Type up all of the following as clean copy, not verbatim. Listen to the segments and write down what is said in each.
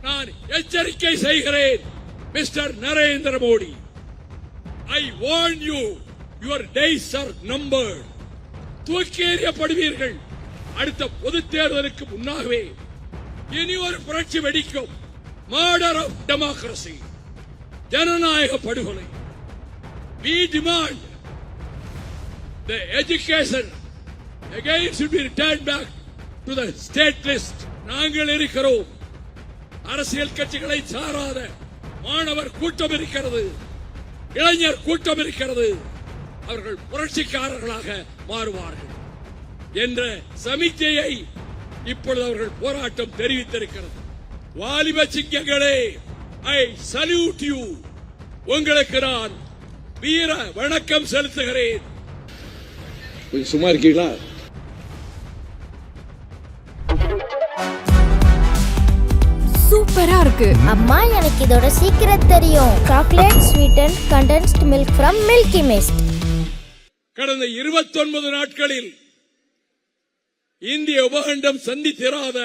நான் எச்சரிக்கை செய்கிறேன் mister Narendra Modi. I warn you, your days are numbered. தூக்கி எறியப்படுவீர்கள். அடுத்த பொதுத் தேர்தலுக்கு முன்னாகவே இனி ஒரு புரட்சி வெடிக்கும். மர்டர் ஆஃப் டெமோக்ரசி, ஜனநாயக படுகொலை. We demand the education again should be returned back to the state list. நாங்கள் இருக்கிறோம். அரசியல் கட்சிகளை சாராத மாணவர் கூட்டம் இருக்கிறது, இளைஞர் கூட்டம் இருக்கிறது. அவர்கள் புரட்சிக்காரர்களாக மாறுவார்கள் என்ற சமிக்கையை இப்பொழுது அவர்கள் போராட்டம் தெரிவித்திருக்கிறது. வாலிப சிங்கங்களே, ஐ சல்யூட் யூ. உங்களுக்கு நான் வீர வணக்கம் செலுத்துகிறேன். சும்மா இருக்கீங்களா? சூப்பரா இருக்கு அம்மா, எனக்கு இதோட சீக்கிரம் தெரியும். Chocolate sweetened condensed milk from Milky Mist. கடந்த 29 நாட்களில் இந்திய உபகண்டம் சந்தித்திராத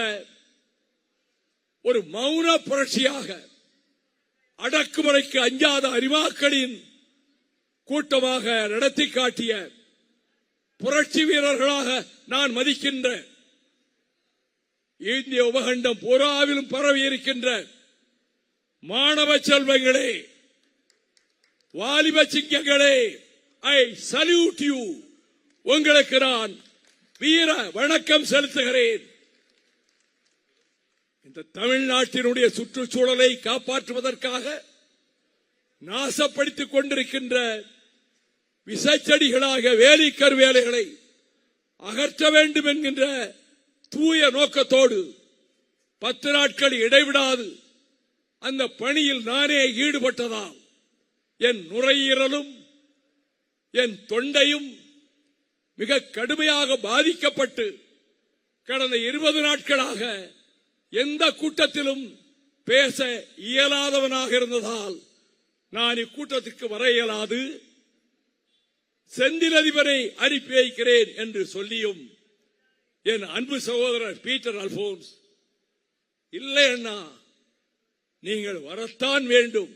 ஒரு மௌன புரட்சியாக, அடக்குமுறைக்கு அஞ்சாத அறிவாக்களின் கூட்டமாக நடத்தி காட்டிய புரட்சி வீரர்களாக நான் மதிக்கின்ற இந்திய உபகண்டம் பூராவிலும் பரவி இருக்கின்ற மாணவ செல்வங்களே, வாலிப சிங்கங்களே, ஐ சல்யூட் யூ. உங்களுக்கு நான் வீர வணக்கம் செலுத்துகிறேன். இந்த தமிழ்நாட்டினுடைய சுற்றுச்சூழலை காப்பாற்றுவதற்காக நாசப்படுத்திக் கொண்டிருக்கின்ற விசைச்செடிகளாக வேலிக்கர் வேலைகளை அகற்ற வேண்டும் என்கின்ற தூய நோக்கத்தோடு 10 நாட்கள் இடைவிடாது அந்த பணியில் நானே ஈடுபட்டதால் என் நுரையீரலும் என் தொண்டையும் மிக கடுமையாக பாதிக்கப்பட்டு கடந்த 20 நாட்களாக எந்த கூட்டத்திலும் பேச இயலாதவனாக இருந்ததால் நான் இக்கூட்டத்திற்கு வர இயலாது, செந்தில் அதிபரை அனுப்பி வைக்கிறேன் என்று சொல்லியும் என் அன்பு சகோதரர் பீட்டர் அல்போன்ஸ், இல்லை அண்ணா, நீங்கள் வரத்தான் வேண்டும்,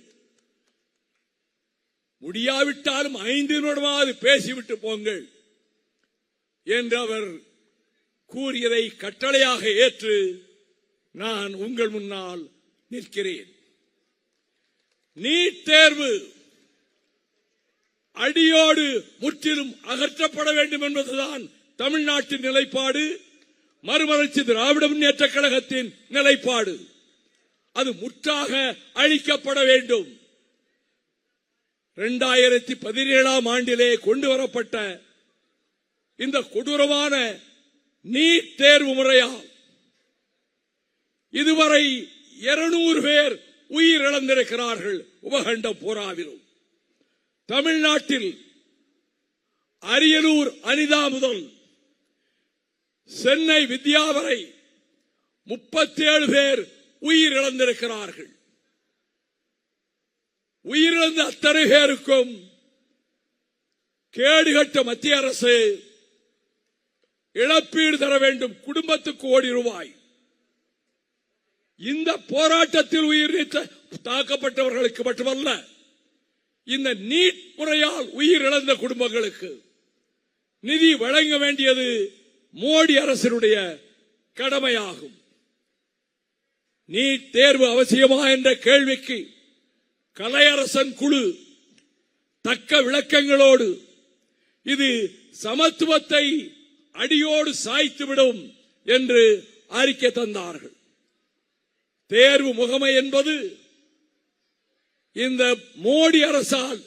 முடியாவிட்டாலும் 5 நிமிடமாவது பேசிவிட்டு போங்கள் என்று அவர் கூறியதை கட்டளையாக ஏற்று நான் உங்கள் முன்னால் நிற்கிறேன். நீட் தேர்வு அடியோடு முற்றிலும் அகற்றப்பட வேண்டும் என்பதுதான் தமிழ்நாட்டின் நிலைப்பாடு, மறுமலர்ச்சி திராவிட முன்னேற்ற கழகத்தின் நிலைப்பாடு. அது முற்றாக அழிக்கப்பட வேண்டும். 2017ஆம் ஆண்டிலே கொண்டு வரப்பட்ட இந்த கொடூரமான நீட் தேர்வு முறையால் இதுவரை 200 பேர் உயிரிழந்திருக்கிறார்கள். உபகண்டம் பூராவிலும் தமிழ்நாட்டில் அரியலூர் அனிதா முதல் சென்னை வித்யா வரை 37 பேர் உயிரிழந்திருக்கிறார்கள். உயிரிழந்த அத்தனை பேருக்கும் கேடுகட்ட மத்திய அரசு இழப்பீடு தர வேண்டும். குடும்பத்துக்கு ₹1,00,00,000. இந்த போராட்டத்தில் உயிர் தாக்கப்பட்டவர்களுக்கு மட்டுமல்ல, இந்த நீட் முறையால் உயிரிழந்த குடும்பங்களுக்கு நிதி வழங்க வேண்டியது மோடி அரசினுடைய கடமையாகும். நீட் தேர்வு அவசியமா என்ற கேள்விக்கு கலையரசன் குழு தக்க விளக்கங்களோடு இது சமத்துவத்தை அடியோடு சாய்த்துவிடும் என்று அறிக்கை தந்தார்கள். தேர்வு முகமை என்பது இந்த மோடி அரசால்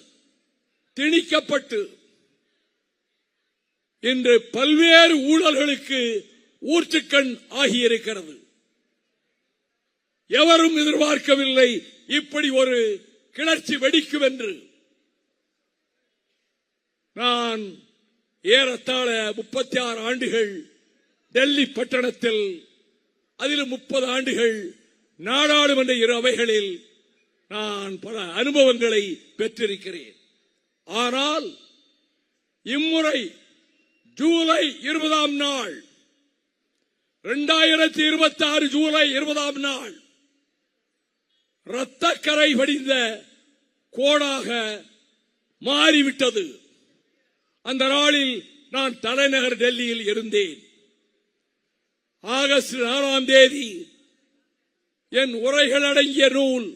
திணிக்கப்பட்டு இன்று பல்வேறு ஊழல்களுக்கு ஊற்றுக்கண் ஆகியிருக்கிறது. எவரும் எதிர்பார்க்கவில்லை இப்படி ஒரு கிளர்ச்சி வெடிக்கும் என்று. நான் ஏறத்தாழ 36 ஆண்டுகள் டெல்லி பட்டணத்தில், அதில் 30 ஆண்டுகள் நாடாளுமன்ற இரு அவைகளில் நான் பல அனுபவங்களை பெற்றிருக்கிறேன். ஆனால் இம்முறை ஜூலை 20ஆம் நாள், 2026 ஜூலை 20ஆம் நாள் இரத்தக்கரை வடிந்த கோடாக மாறிவிட்டது. அந்த நாளில் நான் தலைநகர் டெல்லியில் இருந்தேன். ஆகஸ்ட் 4ஆம் தேதி என் உரைகள் அடங்கிய நூல்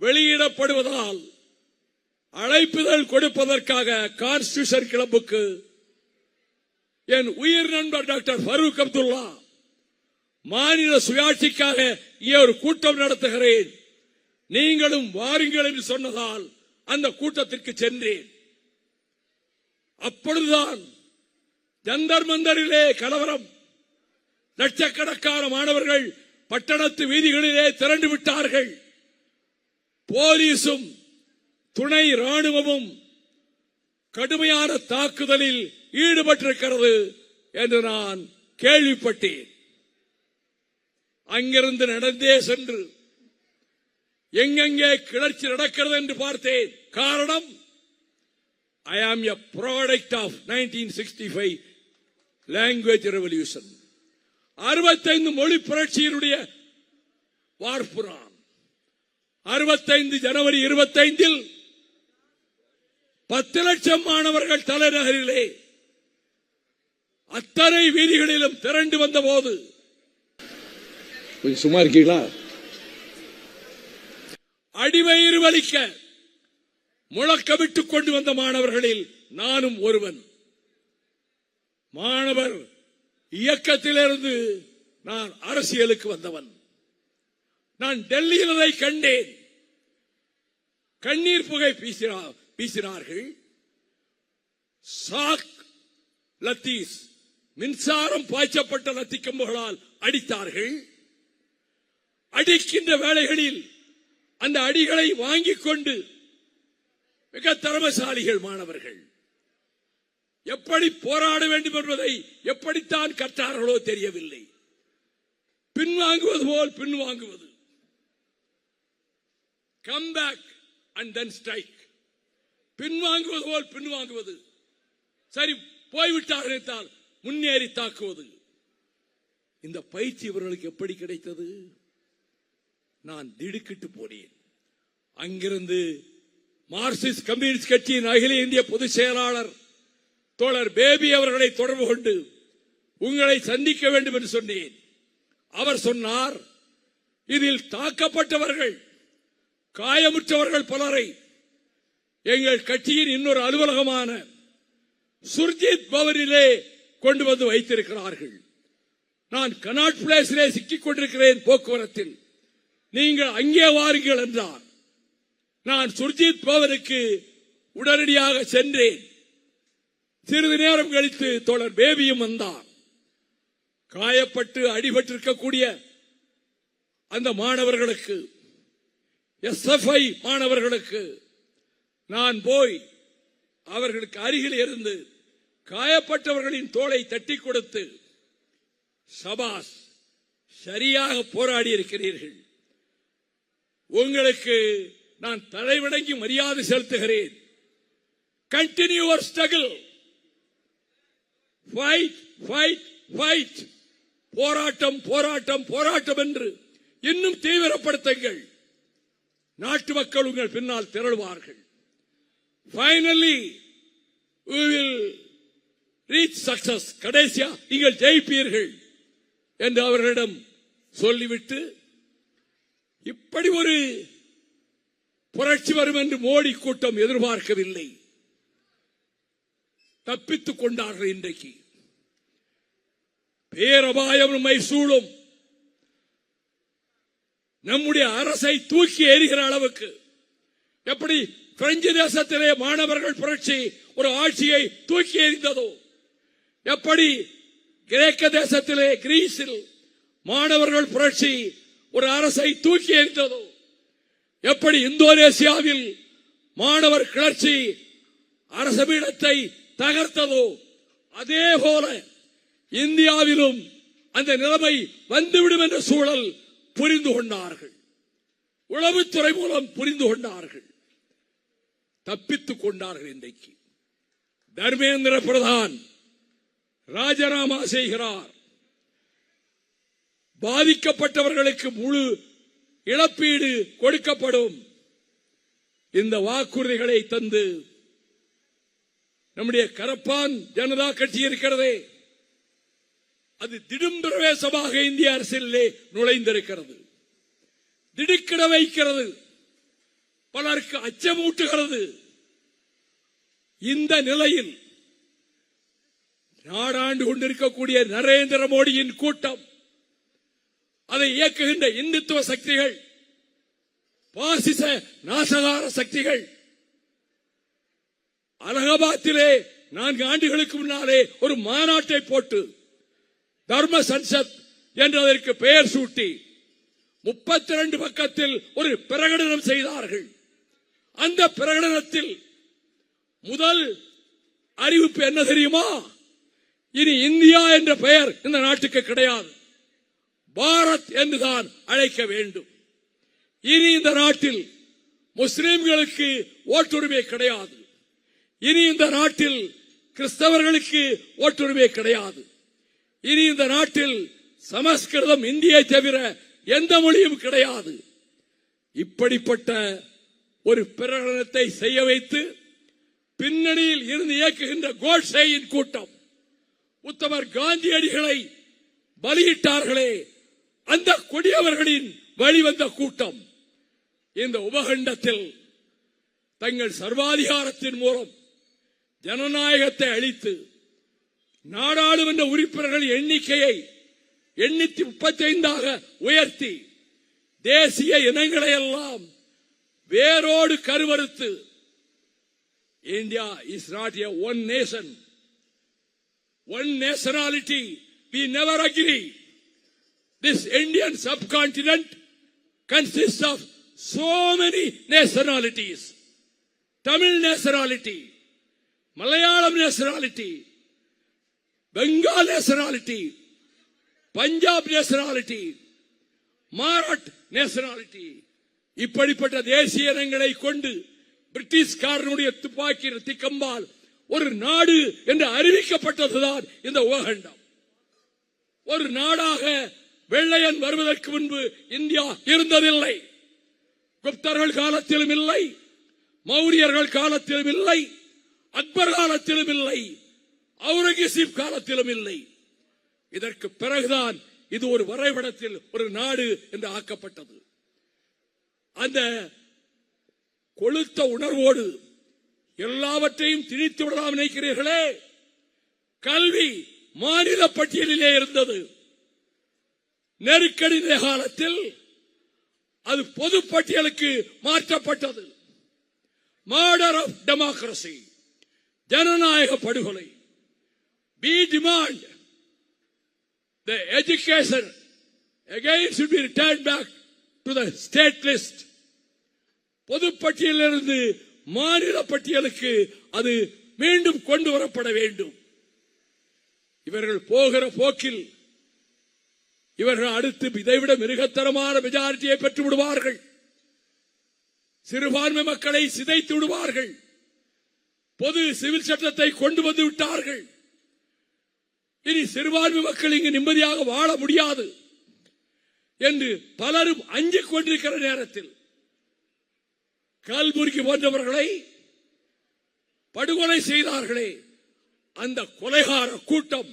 வெளியிடப்படுவதால் அழைப்புதல் கொடுப்பதற்காக கான்ஸ்டிடியூஷன் கிளப்புக்கு என் உயிர் நண்பர் டாக்டர் ஃபரூக் அப்துல்லா மாநில சுயாட்சிக்காக இங்கே ஒரு கூட்டம் நடத்துகிறேன், நீங்களும் வாருங்கள் என்று சொன்னதால் அந்த கூட்டத்திற்கு சென்றேன். அப்பொழுதுதான் ஜந்தர் மந்தரிலே கலவரம், லட்சக்கணக்கான மாணவர்கள் பட்டணத்து வீதிகளிலே திரண்டு விட்டார்கள். போலீசும் துணை ராணுவமும் கடுமையான தாக்குதலில் ஈடுபட்டிருக்கிறது என்று நான் கேள்விப்பட்டேன். அங்கிருந்து நடந்தே சென்று எங்கெங்கே கிளர்ச்சி நடக்கிறது என்று பார்த்தேன். காரணம், I am a product of 1965 language revolution. 65 மொழி புரட்சியினுடைய வார்ப்புறான். 65 ஜனவரி 25 10 லட்சம் மாணவர்கள் தலைநகரிலே அத்தனை வீதிகளிலும் திரண்டு வந்த போது, சும்மா இருக்கீங்களா, அடிவயிறு வலிக்க முழக்கமிட்டுக் கொண்டு வந்த மாணவர்களில் நானும் ஒருவன். மாணவர் இயக்கத்திலிருந்து நான் அரசியலுக்கு வந்தவன். நான் டெல்லியில் அதை கண்டேன். கண்ணீர் புகை வீசினார்கள். சாக் லத்தீஸ், மின்சாரம் பாய்ச்சப்பட்ட லத்தி கம்புகளால் அடித்தார்கள். அடிக்கின்ற வேளைகளில் அந்த அடிகளை வாங்கிக் கொண்டு மிக திறமைசாலிகள் மாணவர்கள் எப்படி போராட வேண்டும் என்பதை எப்படித்தான் கற்றார்களோ தெரியவில்லை. பின்வாங்குவது போல் பின்வாங்குவது, come back and then strike, பின்வாங்குவது போல் பின்வாங்குவது, சரி போய்விட்டார்கள் என்றால் முன்னேறி தாக்குவது. இந்த பயிற்சி இவர்களுக்கு எப்படி கிடைத்தது? நான் திடுக்கிட்டு போனேன். அங்கிருந்து மார்க்சிஸ்ட் கம்யூனிஸ்ட் கட்சியின் அகில இந்திய பொதுச் செயலாளர் தோழர் பேபி அவர்களை தொடர்பு கொண்டு உங்களை சந்திக்க வேண்டும் என்று சொன்னேன். அவர் சொன்னார், இதில் தாக்கப்பட்டவர்கள் காயமுற்றவர்கள் பலரை எங்கள் கட்சியின் இன்னொரு அலுவலகமான சுர்ஜித் பவனிலே கொண்டு வந்து வைத்திருக்கிறார்கள். நான் கனாட் பிளேஸிலே சிக்கிக் கொண்டிருக்கிறேன் போக்குவரத்தில், நீங்கள் அங்கே வாருங்கள் என்றார். நான் சுர்ஜித் பவனுக்கு உடனடியாக சென்றேன். சிறிது நேரம் கழித்து தோழர் பேபியும் வந்தார். காயப்பட்டு அடிபட்டிருக்கக்கூடிய அந்த மாணவர்களுக்கு, SFI மாணவர்களுக்கு நான் போய் அவர்களுக்கு அருகில் இருந்து காயப்பட்டவர்களின் தோளை தட்டி கொடுத்து, சபாஸ், சரியாக போராடி இருக்கிறீர்கள், உங்களுக்கு நான் தலைவணங்கி மரியாதை செலுத்துகிறேன், continue your struggle, fight fight fight, போராட்டம் போராட்டம் போராட்டம் என்று இன்னும் தீவிரப்படுத்துங்கள், நாட்டு மக்கள் உங்கள் பின்னால் திரளுவார்கள், finally we will reach success, கடைசியா நீங்கள் ஜெயிப்பீர்கள் என்று அவர்களிடம் சொல்லிவிட்டு, இப்படி ஒரு புரட்சி வரும் என்று மோடி கூட்டம் எதிர்பார்க்கவில்லை. தப்பித்துக் கொண்டார்கள். இன்றைக்கு பேரபாயம் நம்மை சூழும். நம்முடைய அரசை தூக்கி எறிகிற அளவுக்கு, எப்படி பிரெஞ்சு தேசத்திலே மாணவர்கள் புரட்சி ஒரு ஆட்சியை தூக்கி எறிந்ததோ, எப்படி கிரேக்க தேசத்திலே கிரீஸில் மாணவர்கள் புரட்சி ஒரு அரசை தூக்கி எறிந்ததோ, எப்படி இந்தோனேசியாவில் மாணவர் கிளர்ச்சி அரச பீடத்தை தகர்த்ததோ, அதே போல இந்தியாவிலும் அந்த நிலைமை வந்துவிடும் என்ற சூழல் புரிந்து கொண்டார்கள். உளவுத்துறை மூலம் புரிந்து கொண்டார்கள். தப்பித்துக் கொண்டார்கள். இன்றைக்கு தர்மேந்திர பிரதான் ராஜினாமா செய்கிறார். பாதிக்கப்பட்டவர்களுக்கு முழு இழப்பீடு கொடுக்கப்படும். இந்த வாக்குறுதிகளை தந்து நம்முடைய கரப்பான் ஜனதா கட்சி இருக்கிறதே, அது திடும் பிரவேசமாக இந்திய அரசியலிலே நுழைந்திருக்கிறது. திடுக்கிட வைக்கிறது, பலருக்கு அச்சமூட்டுகிறது. இந்த நிலையில் நாடாண்டு கொண்டிருக்கக்கூடிய நரேந்திர மோடியின் கூட்டம், அதை இயக்குகின்ற இந்துத்துவ சக்திகள், பாசிச நாசகார சக்திகள் அலகாபாத்திலே 4 ஆண்டுகளுக்கு முன்னாலே ஒரு மாநாட்டை போட்டு தர்ம சன்சத் என்று அதற்கு பெயர் சூட்டி 32 பக்கத்தில் ஒரு பிரகடனம் செய்தார்கள். அந்த பிரகடனத்தில் முதல் அறிவிப்பு என்ன தெரியுமா? இனி இந்தியா என்ற பெயர் இந்த நாட்டுக்கு கிடையாது, பாரத் என்றுதான் அழைக்க வேண்டும். இனி இந்த நாட்டில் முஸ்லிம்களுக்கு ஓட்டுரிமை கிடையாது. இனி இந்த நாட்டில் கிறிஸ்தவர்களுக்கு ஓட்டுரிமை கிடையாது. இனி இந்த நாட்டில் சமஸ்கிருதம், இந்தியை தவிர எந்த மொழியும் கிடையாது. இப்படிப்பட்ட ஒரு பிரகடனத்தை செய்ய வைத்து பின்னணியில் இருந்து இயக்குகின்ற கோட்சேயின் கூட்டம், உத்தமர் காந்தியடிகளை பலியிட்டார்களே அந்த கொடியவர்களின் வழிவந்த கூட்டம், இந்த உபகண்டத்தில் தங்கள் சர்வாதிகாரத்தின் மூலம் ஜனநாயகத்தை அளித்து நாடாளுமன்ற உறுப்பினர்கள் எண்ணிக்கையை 835 உயர்த்தி தேசிய இனங்களை எல்லாம் வேரோடு கருவறுத்து, India is not a one nation, one nationality, we never agree. This Indian subcontinent consists of so many nationalities. Tamil nationality, Malayalam nationality, Bengal nationality, Punjab nationality, Marath nationality. இப்படிப்பட்ட தேசிய இனங்களை கொண்டு பிரிட்டிஷ்காரனுடைய துப்பாக்கி ரத்திக்கம்பால் ஒரு நாடு என்று அறிவிக்கப்பட்டதுதான் இந்த உபகண்டம். ஒரு நாடாக வெள்ளையன் வருவதற்கு முன்பு இந்தியா இருந்ததில்லை. குப்தர்கள் காலத்திலும் இல்லை, மௌரியர்கள் காலத்திலும் இல்லை, அக்பர் காலத்திலும் இல்லை, அவுரங்கசீப் காலத்திலும் இல்லை. இதற்கு பிறகுதான் இது ஒரு வரைபடத்தில் ஒரு நாடு என்று ஆக்கப்பட்டது. அந்த கொளுத்த உணர்வோடு எல்லாவற்றையும் திணித்து விடலாம் நினைக்கிறீர்களே. கல்வி மாநில பட்டியலிலே இருந்தது. நெருக்கடி காலத்தில் அது பொது பட்டியலுக்கு மாற்றப்பட்டது. மர்டர் ஆஃப் டெமோக்ரசி, ஜனநாயக படுகொலை. We demand the education again should be returned back to the state list. பொது பட்டியலிலிருந்து மாநில பட்டியலுக்கு அது மீண்டும் கொண்டு வரப்பட வேண்டும். இவர்கள் போகிற போக்கில் இவர்கள் அடுத்து இதைவிட மிருகத்தரமான மெஜாரிட்டியை பெற்று விடுவார்கள். சிறுபான்மை மக்களை சிதைத்து விடுவார்கள். பொது சிவில் சட்டத்தை கொண்டு வந்து விட்டார்கள். இனி சிறுபான்மை மக்கள் இங்கு நிம்மதியாக வாழ முடியாது என்று பலரும் அஞ்சிக் கொண்டிருக்கிற நேரத்தில் கல்புர்கி போன்றவர்களை படுகொலை செய்தார்களே, அந்த கொலைகார கூட்டம்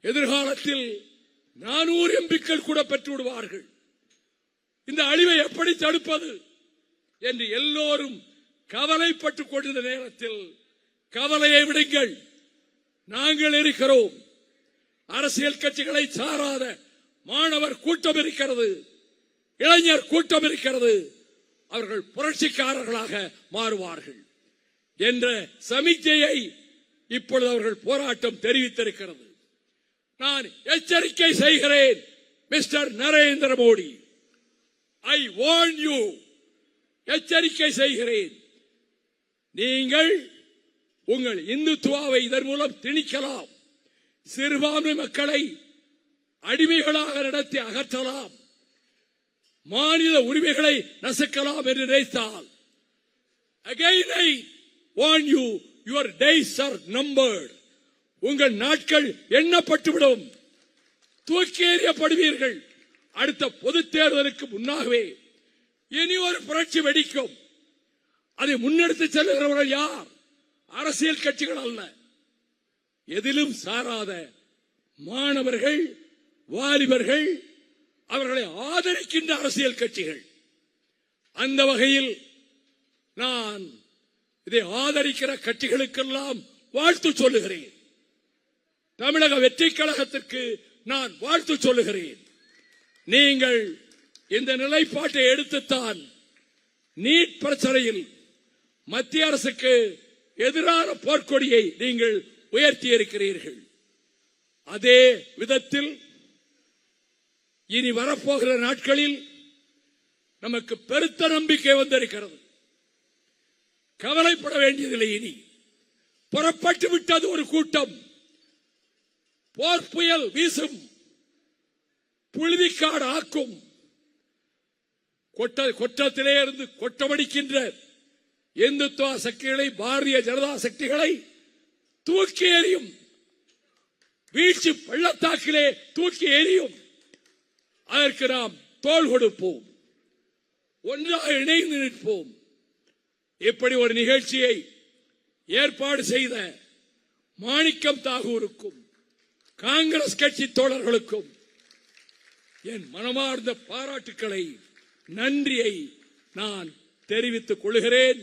எதிர்காலத்தில் 400 எம்பிக்கள் கூட பெற்று விடுவார்கள். இந்த அழிவை எப்படி தடுப்பது என்று எல்லோரும் கவலைப்பட்டுக் கொண்டிருந்த நேரத்தில், கவலையை விடுங்கள், நாங்கள் இருக்கிறோம். அரசியல் கட்சிகளை சாராத மாணவர் கூட்டம் இருக்கிறது, இளைஞர் கூட்டம் இருக்கிறது. அவர்கள் புரட்சிக்காரர்களாக மாறுவார்கள் என்ற சமிக்ஞையை இப்பொழுது அவர்கள் போராட்டம் தெரிவித்திருக்கிறது. நான் எச்சரிக்கை செய்கிறேன், mister Narendra Modi, I warn you, எச்சரிக்கை செய்கிறேன். நீங்கள் உங்கள் இந்துத்துவாவை இதன் மூலம் திணிக்கலாம், சிறுபான்மை மக்களை அடிமைகளாக நடத்தி அகற்றலாம், மாநில உரிமைகளை நசுக்கலாம் என்று நினைத்தால், again I warn you, your days are numbered. உங்கள் நாட்கள் எண்ணப்பட்டுவிடும், தூக்கி எறியப்படுவீர்கள். அடுத்த பொது தேர்தலுக்கு முன்னாகவே இனி ஒரு புரட்சி வெடிக்கும். அதை முன்னெடுத்து செல்லுகிறவர்கள் யார்? அரசியல் கட்சிகள் அல்ல, எதிலும் சாராத மாணவர்கள், வாலிபர்கள், அவர்களை ஆதரிக்கின்ற அரசியல் கட்சிகள். அந்த வகையில் நான் இதை ஆதரிக்கிற கட்சிகளுக்கெல்லாம் வாழ்த்து சொல்லுகிறேன். தமிழக வெற்றி கழகத்திற்கு நான் வாழ்த்து சொல்லுகிறேன். நீங்கள் இந்த நிலைப்பாட்டை எடுத்துத்தான் நீட் பிரச்சனையில் மத்திய அரசுக்கு எதிரான போர்க்கொடியை நீங்கள் உயர்த்தி இருக்கிறீர்கள். அதே விதத்தில் இனி வரப்போகிற நாட்களில் நமக்கு பெருத்த நம்பிக்கை வந்திருக்கிறது. கவலைப்பட வேண்டியதில்லை. இனி புறப்பட்டு விட்டது ஒரு கூட்டம். போர் புயல் வீசும், புழுதிக்காடு ஆக்கும், கொட்டத்திலே இருந்து கொட்டமடிக்கின்ற இந்துத்துவ சக்திகளை, பாரதிய ஜனதா சக்திகளை தூக்கி எறியும், வீழ்ச்சி பள்ளத்தாக்கிலே தூக்கி எறியும். அதற்கு நாம் தோள் கொடுப்போம், ஒன்றாக இணைந்து நிற்போம். இப்படி ஒரு நிகழ்ச்சியை ஏற்பாடு செய்த மாணிக்கம் தாகூருக்கும் காங்கிரஸ் கட்சி தோழர்களுக்கும் என் மனமார்ந்த பாராட்டுக்களை, நன்றியை நான் தெரிவித்துக் கொள்கிறேன்.